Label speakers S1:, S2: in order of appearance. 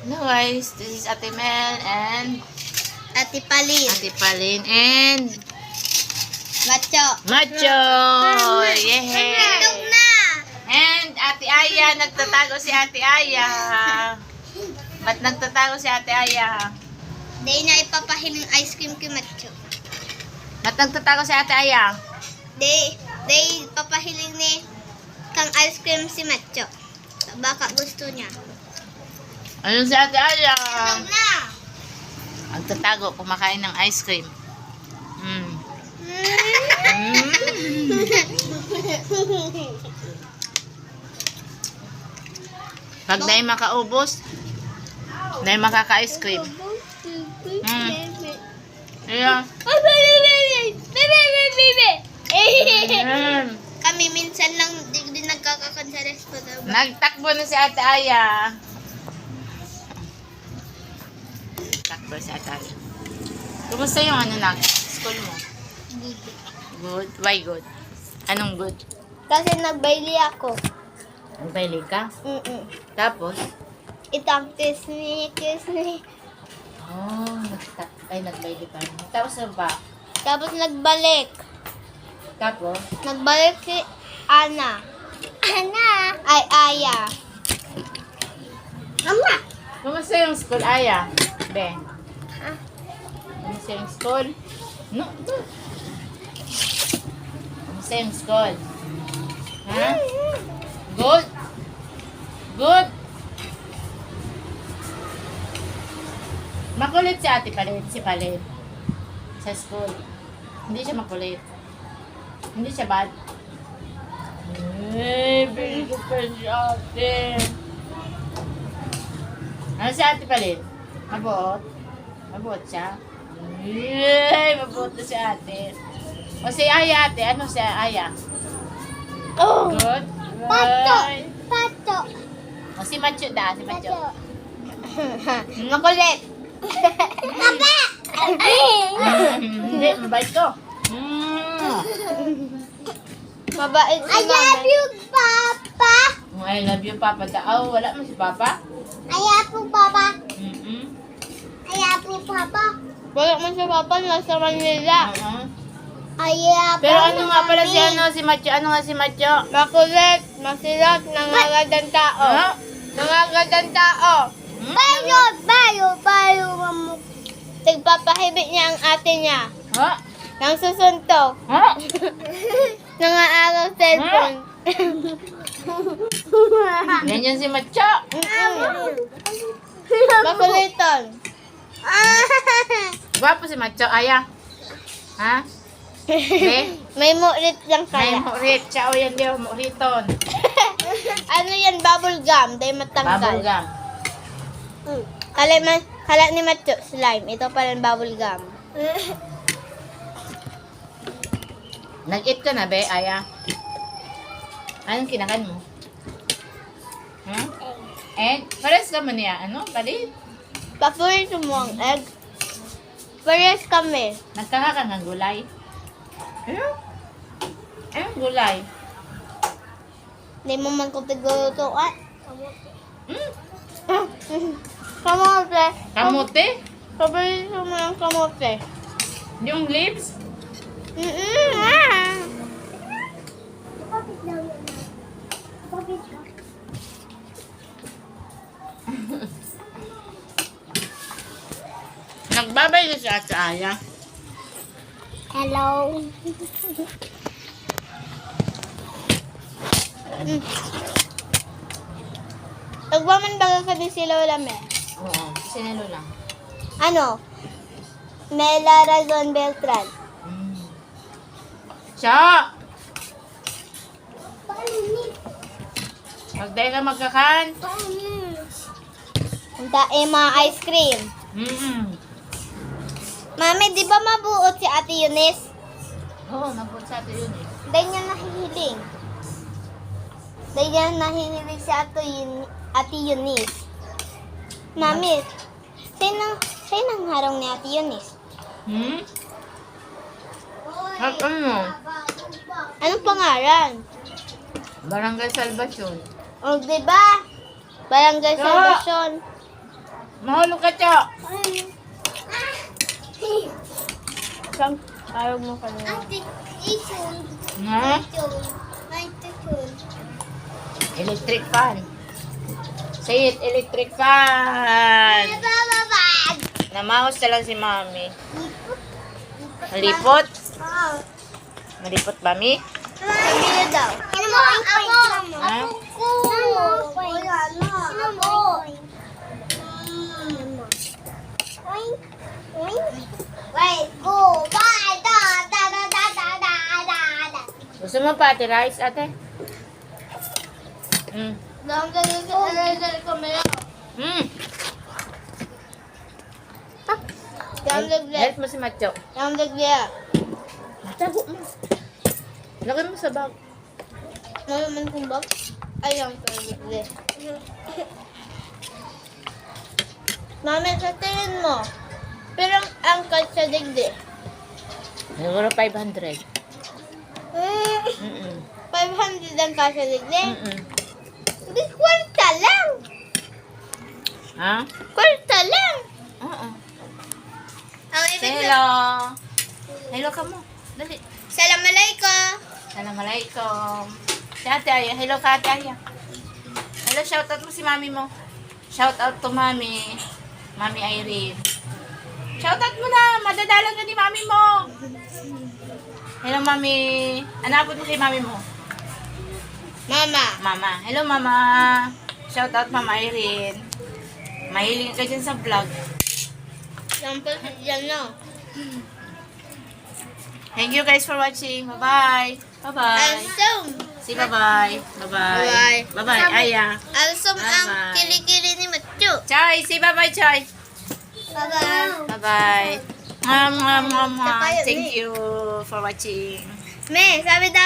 S1: Hello guys, this is Ate Mel and
S2: Ate Palin.
S1: And
S2: Macho.
S1: Macho!
S2: Nandog
S1: Yehey!
S2: na.
S1: And Ate Aya, nagtatago si Ate Aya. Ba't nagtatago si Ate Aya?
S2: Dahil na ipapahiling ice cream kay Macho.
S1: Ba't nagtatago si Ate Aya?
S2: Dahil papahiling ni kang ice cream si Macho. Baka gusto niya.
S1: Ano si Ate Aya?
S2: Nandog na.
S1: Nagtatago, kumakain ng ice cream. Pag dahil makaubos, dahil makaka-ice cream. Ayan.
S2: Kami minsan lang din nagkakakan sa restaurant.
S1: Nagtakbo na si Ate Aya. Takbo si Ate Aya. Kumusta yung school mo? Good? Why good? Anong good?
S2: Kasi nagbaili ako.
S1: Nagbaili ka? Tapos?
S2: Itang kiss me.
S1: Oh, nagbaili ka. Tapos ano ba?
S2: Tapos nagbalik.
S1: Tapos?
S2: Nagbalik si Ana. Ay, Aya. Ama!
S1: Kumusta yung school, Aya? Be? Kumusta yung school? No. Kumusta yung school? Ha? Good? Good? Makulit si Ate Palit, si Palit. Sa school. Hindi siya makulit. Hindi siya bad. Very good pa si Ate. Ano si Ate Palit? Mabuot? Mabuot siya? Yay! Mabuot na si Ate. O si Aya, Ate. Ano si Aya?
S2: Oh!
S1: Good?
S2: Pato!
S1: Right.
S2: Pato!
S1: O si Macho da, si Macho.
S2: Makulit! Papa!
S1: Hindi, mabait ko.
S2: Mabait si Mama. I love you, Papa!
S1: I love you, Papa. Oh, wala mo si Papa?
S2: I love you, Papa.
S1: Mm-mm.
S2: I love you, Papa. Wala mo si Papa, nasa Manila. I love
S1: Pero ano nga pala si Macho? Ano nga si Macho?
S2: Makulit, masilat, nangangadang tao.
S1: Ha?
S2: Nangangadang tao. Bayo, mamu. Tigpapahibit niya ang ate niya.
S1: Ha?
S2: Nang susuntok.
S1: Ha?
S2: Nangaaraw cellphone.
S1: Ganyan si Macho.
S2: Makuliton.
S1: Gwapo si Macho, Aya. Ha? Be?
S2: May murit lang
S1: May
S2: kaya.
S1: murit. Siya o yan diyo, muriton.
S2: Ano yan, bubble gum. Dahil matanggal.
S1: Bubble gum.
S2: Kala ni Macho, slime. Ito pala yung bubble gum.
S1: Nag-eat ka na, Be, Aya? Anong kinakan mo? Hmm? Egg? Pares ka mo niya. Ano? Palit?
S2: Paborito mo ang egg. Parehas kami.
S1: Nagkaka ng gulay. Ano? Anong gulay?
S2: Hindi mo man ko tigulutuan.
S1: Hmm?
S2: Kamote.
S1: Kamote?
S2: Paborito mo ang kamote.
S1: Yung leaves? Nagbabay na si Ate Aya.
S2: Hello. Nagwaman baga ka din sila wala me.
S1: Oo, sinalo lang.
S2: Ano? Mela Razon Beltran.
S1: Siya! Pag dahil ka magkakan.
S2: Ang tae mga ice cream. Mami, di ba mabuot si Ate Eunice?
S1: Oo, nabot sa atin yun eh.
S2: Dahil niya nahihiling. Dahil niya nahihiling si Ate Eunice. Mami, sa'yo harong ni Ate Eunice?
S1: Ano?
S2: Anong pangalan?
S1: Barangay Salvacion.
S2: O, di ba? Barangay Salvacion.
S1: Mahulog ka, Cho.
S2: Saan? Ayaw mo kanina.
S1: Ha? Electric fan. Say it, electric fan. Namaos na lang si Mami. Malipot? Malipot, Mami?
S2: Pamilya daw.
S1: Ha? Gusto mo pati rice, ate? Help mo si Macho. Tago mo. Lagay mo sa bag.
S2: Naman kong bag? Ayaw ko ligli. Mami, sa tingin mo, pero ang angkat sa digdi.
S1: Siguro 500.
S2: 500 ang kasya digdi?
S1: Mm-mm.
S2: Hindi, kwarta lang.
S1: Ha?
S2: Kwarta lang.
S1: Oo.
S2: Ang
S1: Say
S2: ibig
S1: hello. Hello ka mo. Dali.
S2: Assalamualaikum.
S1: Assalamualaikum. Si Ate Aya. Hello ka, Ate Aya. Hello, shoutout mo si Mami mo. Shoutout to Mami. Mami Irene. Shoutout mo na. Madadalang ka ni Mami mo. Hello, Mami. Anapot mo kay Mami mo.
S2: Mama.
S1: Mama. Hello, Mama. Shoutout Mama Irene. Mahiling ka dyan sa vlog.
S2: Sample dyan, no?
S1: Thank you guys for watching. Bye-bye. Bye-bye.
S2: Alsum.
S1: Say bye-bye. Bye-bye.
S2: Bye-bye.
S1: Bye-bye, Aya.
S2: Alsum ang
S1: Bye-bye.
S2: kilikili ni Matyo.
S1: Choy, say bye-bye, Choy.
S2: Bye-bye.
S1: Bye-bye. Mwah, mwah, mwah, mwah.
S2: Kakain
S1: Thank
S2: eh.
S1: you for watching.
S2: Me, sabi daw.